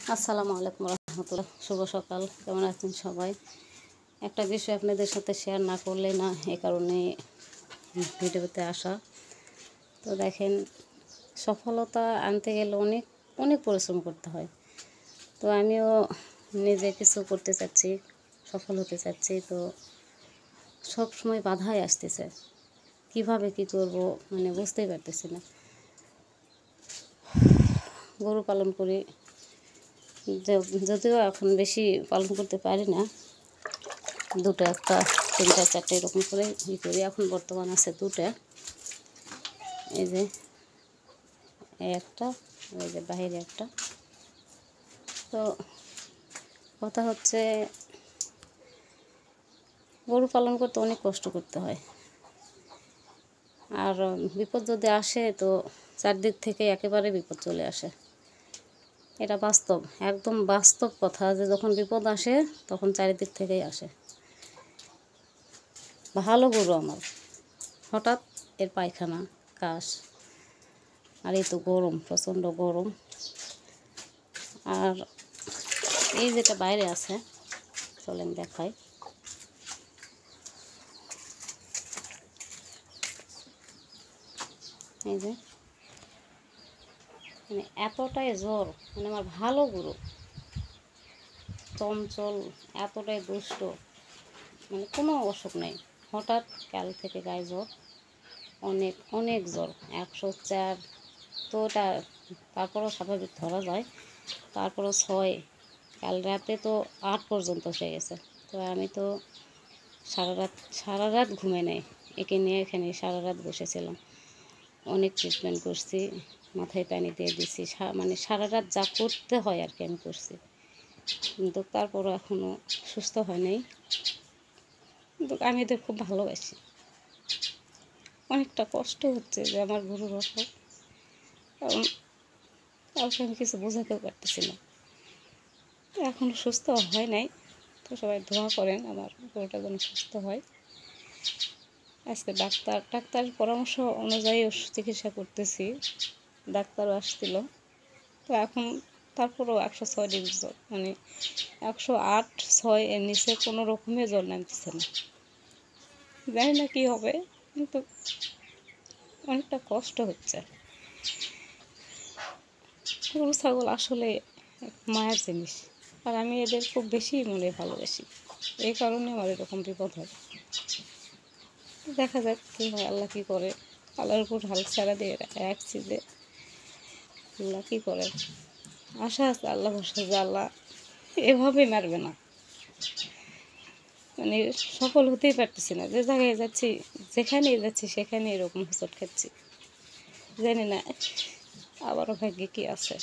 আসসালামু আলাইকুম রহমতুল্লাহ। শুভ সকাল। কেমন আছেন সবাই? একটা বিষয় আপনাদের সাথে শেয়ার না করলে না, এই কারণে ভিডিওতে আসা। তো দেখেন, সফলতা আনতে গেলে অনেক অনেক পরিশ্রম করতে হয়। তো আমিও নিজে কিছু করতে চাচ্ছি, সফল হতে চাচ্ছি। তো সব সময় বাধাই আসতেছে, কিভাবে কি করব মানে বুঝতেই পারতেছি না। গরু পালন করি, যদিও এখন বেশি পালন করতে পারি না, দুটো একটা তিনটা চারটে এরকম করে করি। এখন বর্তমান আছে দুটো, এই যে একটা, এই যে বাইরে একটা। তো কথা হচ্ছে, গরু পালন করতে অনেক কষ্ট করতে হয়, আর বিপদ যদি আসে তো চারদিক থেকে একেবারে বিপদ চলে আসে। এটা বাস্তব, একদম বাস্তব কথা, যে যখন বিপদ আসে তখন চারিদিক থেকেই আসে। ভালো গরু আমার, হঠাৎ এর পায়খানা, কাশ, আর এই তো গরম, প্রচণ্ড গরম। আর এই যেটা বাইরে আছে, চলেন দেখাই। এই যে মানে এতটাই জ্বর, মানে আমার ভালো গরু, চঞ্চল, এতটাই দুষ্ট, মানে কোনো অসুখ নেই। হঠাৎ কাল থেকে গায়ে জ্বর, অনেক অনেক জ্বর, 104। তো ওটা তারপরও স্বাভাবিক ধরা যায়, তারপরও 6, কাল রাতে তো 8 পর্যন্ত হয়ে গেছে। তো আমি তো সারা রাত ঘুমে নেই, একে নিয়ে এখানে সারা রাত বসেছিলাম। অনেক ট্রিটমেন্ট করছি, মাথায় পানি দিয়ে দিছি, মানে সারা রাত যা করতে হয় আর কি আমি করছি, কিন্তু তারপরও এখনও সুস্থ হয় নাই। কিন্তু আমি এদের খুব ভালোবাসি। অনেকটা কষ্ট হচ্ছে যে আমার গরুর অসুখ, কারণ কাউকে আমি কিছু বোঝাতেও পারতেছি না। এখনও সুস্থ হয় নাই, তো সবাই দোয়া করেন আমার গরুটা যেন সুস্থ হয়। আজকে ডাক্তারের পরামর্শ অনুযায়ী চিকিৎসা করতেছি, ডাক্তারও আসছিল। তো এখন তারপরেও 106 ডিগ্রি জ্বর, মানে 108-6 এর নিচে কোনো রকমের জ্বর নামতেছে না। জানি না কী হবে, কিন্তু অনেকটা কষ্ট হচ্ছে। গরু ছাগল আসলে মায়ের জিনিস, আর আমি এদের খুব বেশি মনে ভালোবাসি, এই কারণে আমার এরকম বিপদ হয়। দেখা যাক কী হয়, আল্লাহ কী করে। আল্লাহর উপর হাল ছাড়া দিয়ে রাখছি যে আল্লাহ কী করে। আশা আছে, আল্লাহ ভরসা যে আল্লাহ এভাবে মারবে না। মানে সফল হতেই পারতেছি না, যে জায়গায় যাচ্ছি, যেখানেই যাচ্ছি সেখানে এরকম হোঁচট খাচ্ছি। জানি না আবারও ভাগ্যে কী আছে।